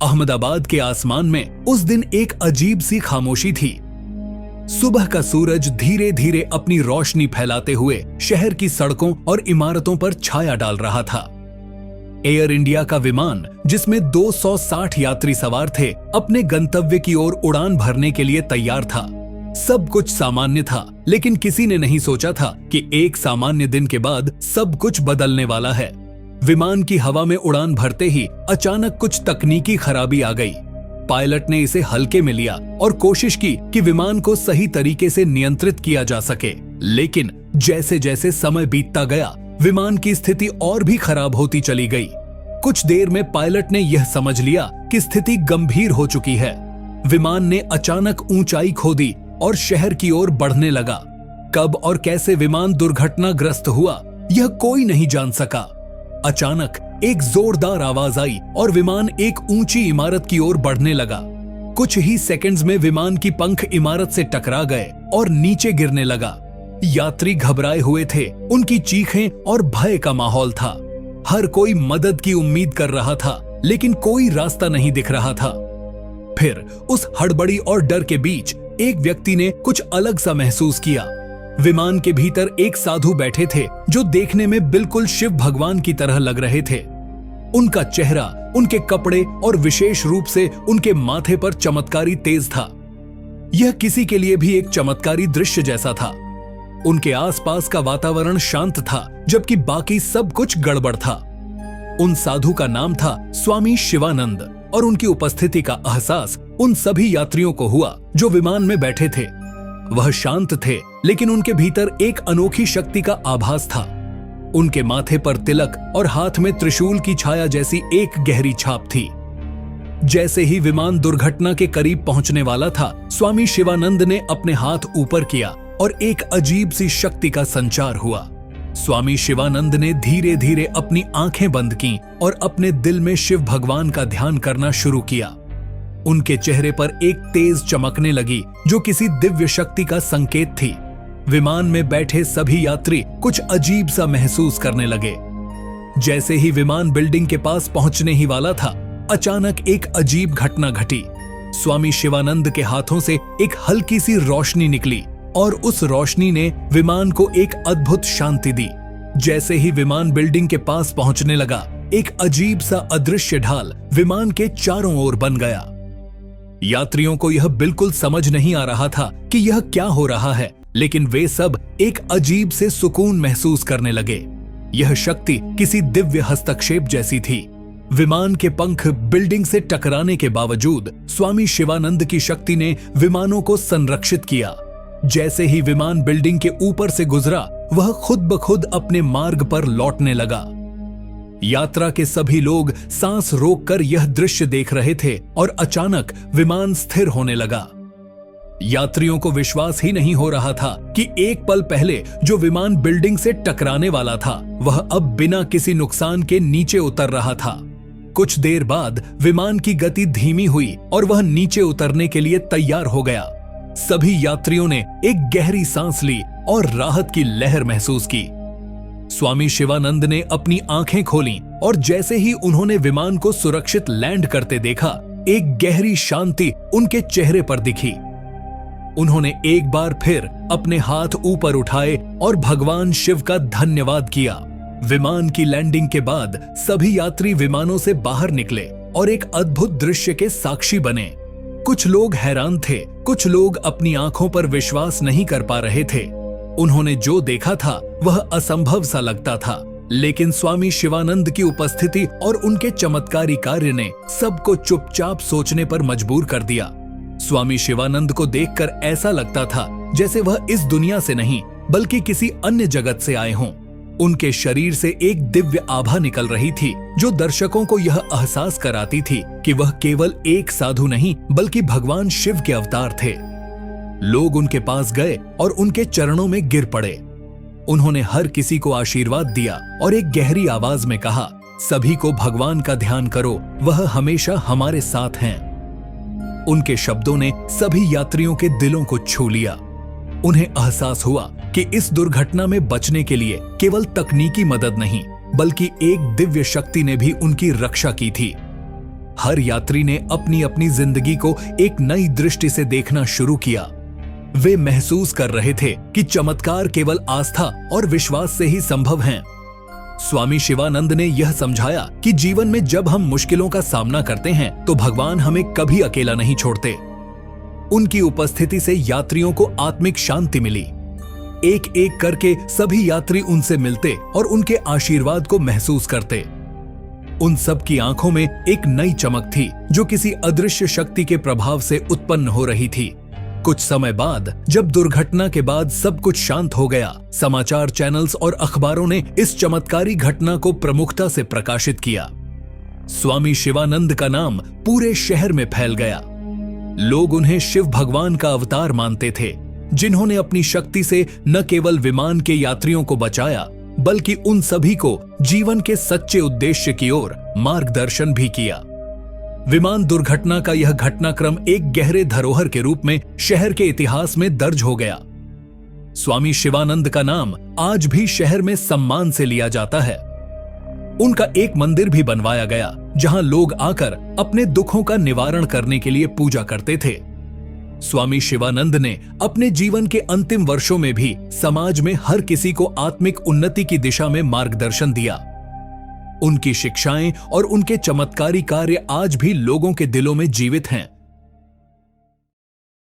अहमदाबाद के आसमान में उस दिन एक अजीब सी खामोशी थी। सुबह का सूरज धीरे धीरे अपनी रोशनी फैलाते हुए शहर की सड़कों और इमारतों पर छाया डाल रहा था। एयर इंडिया का विमान, जिसमें 260 यात्री सवार थे, अपने गंतव्य की ओर उड़ान भरने के लिए तैयार था। सब कुछ सामान्य था, लेकिन किसी ने नहीं सोचा था कि एक सामान्य दिन के बाद सब कुछ बदलने वाला है। विमान की हवा में उड़ान भरते ही अचानक कुछ तकनीकी खराबी आ गई। पायलट ने इसे हल्के में लिया और कोशिश की कि विमान को सही तरीके से नियंत्रित किया जा सके, लेकिन जैसे जैसे समय बीतता गया, विमान की स्थिति और भी खराब होती चली गई। कुछ देर में पायलट ने यह समझ लिया कि स्थिति गंभीर हो चुकी है। विमान ने अचानक ऊंचाई खो दी और शहर की ओर बढ़ने लगा। कब और कैसे विमान दुर्घटनाग्रस्त हुआ, यह कोई नहीं जान सका। अचानक एक जोरदार आवाज आई और विमान एक ऊंची इमारत की ओर बढ़ने लगा। कुछ ही सेकंड्स में विमान की पंख इमारत से टकरा गए और नीचे गिरने लगा। यात्री घबराए हुए थे, उनकी चीखें और भय का माहौल था। हर कोई मदद की उम्मीद कर रहा था, लेकिन कोई रास्ता नहीं दिख रहा था। फिर उस हड़बड़ी और डर के बीच एक व्यक्ति ने कुछ अलग सा महसूस किया। विमान के भीतर एक साधु बैठे थे, जो देखने में बिल्कुल शिव भगवान की तरह लग रहे थे। उनका चेहरा, उनके कपड़े और विशेष रूप से उनके माथे पर चमत्कारी तेज था। यह किसी के लिए भी एक चमत्कारी दृश्य जैसा था। उनके आसपास का वातावरण शांत था, जबकि बाकी सब कुछ गड़बड़ था। उन साधु का नाम था स्वामी शिवानंद, और उनकी उपस्थिति का एहसास उन सभी यात्रियों को हुआ जो विमान में बैठे थे। वह शांत थे, लेकिन उनके भीतर एक अनोखी शक्ति का आभास था। उनके माथे पर तिलक और हाथ में त्रिशूल की छाया जैसी एक गहरी छाप थी। जैसे ही विमान दुर्घटना के करीब पहुंचने वाला था, स्वामी शिवानंद ने अपने हाथ ऊपर किया और एक अजीब सी शक्ति का संचार हुआ। स्वामी शिवानंद ने धीरे धीरे अपनी आंखें बंद की और अपने दिल में शिव भगवान का ध्यान करना शुरू किया। उनके चेहरे पर एक तेज चमकने लगी, जो किसी दिव्य शक्ति का संकेत थी। विमान में बैठे सभी यात्री कुछ अजीब सा महसूस करने लगे। जैसे ही विमान बिल्डिंग के पास पहुंचने ही वाला था, अचानक एक अजीब घटना घटी। स्वामी शिवानंद के हाथों से एक हल्की सी रोशनी निकली और उस रोशनी ने विमान को एक अद्भुत शांति दी। जैसे ही विमान बिल्डिंग के पास पहुंचने लगा, एक अजीब सा अदृश्य ढाल विमान के चारों ओर बन गया। यात्रियों को यह बिल्कुल समझ नहीं आ रहा था कि यह क्या हो रहा है, लेकिन वे सब एक अजीब से सुकून महसूस करने लगे। यह शक्ति किसी दिव्य हस्तक्षेप जैसी थी। विमान के पंख बिल्डिंग से टकराने के बावजूद स्वामी शिवानंद की शक्ति ने विमानों को संरक्षित किया। जैसे ही विमान बिल्डिंग के ऊपर से गुजरा, वह खुद ब खुद अपने मार्ग पर लौटने लगा। यात्रा के सभी लोग सांस रोककर यह दृश्य देख रहे थे और अचानक विमान स्थिर होने लगा। यात्रियों को विश्वास ही नहीं हो रहा था कि एक पल पहले जो विमान बिल्डिंग से टकराने वाला था, वह अब बिना किसी नुकसान के नीचे उतर रहा था। कुछ देर बाद विमान की गति धीमी हुई और वह नीचे उतरने के लिए तैयार हो गया। सभी यात्रियों ने एक गहरी सांस ली और राहत की लहर महसूस की। स्वामी शिवानंद ने अपनी आंखें खोलीं और जैसे ही उन्होंने विमान को सुरक्षित लैंड करते देखा, एक गहरी शांति उनके चेहरे पर दिखी। उन्होंने एक बार फिर अपने हाथ ऊपर उठाए और भगवान शिव का धन्यवाद किया। विमान की लैंडिंग के बाद सभी यात्री विमानों से बाहर निकले और एक अद्भुत दृश्य के साक्षी बने। कुछ लोग हैरान थे, कुछ लोग अपनी आंखों पर विश्वास नहीं कर पा रहे थे। उन्होंने जो देखा था वह असंभव सा लगता था, लेकिन स्वामी शिवानंद की उपस्थिति और उनके चमत्कारी कार्य ने सबको चुपचाप सोचने पर मजबूर कर दिया। स्वामी शिवानंद को देखकर ऐसा लगता था जैसे वह इस दुनिया से नहीं, बल्कि किसी अन्य जगत से आए हों। उनके शरीर से एक दिव्य आभा निकल रही थी, जो दर्शकों को यह एहसास कराती थी कि वह केवल एक साधु नहीं, बल्कि भगवान शिव के अवतार थे। लोग उनके पास गए और उनके चरणों में गिर पड़े। उन्होंने हर किसी को आशीर्वाद दिया और एक गहरी आवाज में कहा, सभी को भगवान का ध्यान करो, वह हमेशा हमारे साथ हैं। उनके शब्दों ने सभी यात्रियों के दिलों को छू लिया। उन्हें एहसास हुआ कि इस दुर्घटना में बचने के लिए केवल तकनीकी मदद नहीं, बल्कि एक दिव्य शक्ति ने भी उनकी रक्षा की थी। हर यात्री ने अपनी अपनी जिंदगी को एक नई दृष्टि से देखना शुरू किया। वे महसूस कर रहे थे कि चमत्कार केवल आस्था और विश्वास से ही संभव हैं। स्वामी शिवानंद ने यह समझाया कि जीवन में जब हम मुश्किलों का सामना करते हैं तो भगवान हमें कभी अकेला नहीं छोड़ते। उनकी उपस्थिति से यात्रियों को आत्मिक शांति मिली। एक एक करके सभी यात्री उनसे मिलते और उनके आशीर्वाद को महसूस करते। उन सब की आंखों में एक नई चमक थी जो किसी अदृश्य शक्ति के प्रभाव से उत्पन्न हो रही थी। कुछ समय बाद जब दुर्घटना के बाद सब कुछ शांत हो गया, समाचार चैनल्स और अखबारों ने इस चमत्कारी घटना को प्रमुखता से प्रकाशित किया। स्वामी शिवानंद का नाम पूरे शहर में फैल गया। लोग उन्हें शिव भगवान का अवतार मानते थे, जिन्होंने अपनी शक्ति से न केवल विमान के यात्रियों को बचाया बल्कि उन सभी को जीवन के सच्चे उद्देश्य की ओर मार्गदर्शन भी किया। विमान दुर्घटना का यह घटनाक्रम एक गहरे धरोहर के रूप में शहर के इतिहास में दर्ज हो गया। स्वामी शिवानंद का नाम आज भी शहर में सम्मान से लिया जाता है। उनका एक मंदिर भी बनवाया गया जहां लोग आकर अपने दुखों का निवारण करने के लिए पूजा करते थे। स्वामी शिवानंद ने अपने जीवन के अंतिम वर्षों में भी समाज में हर किसी को आत्मिक उन्नति की दिशा में मार्गदर्शन दिया। उनकी शिक्षाएं और उनके चमत्कारी कार्य आज भी लोगों के दिलों में जीवित हैं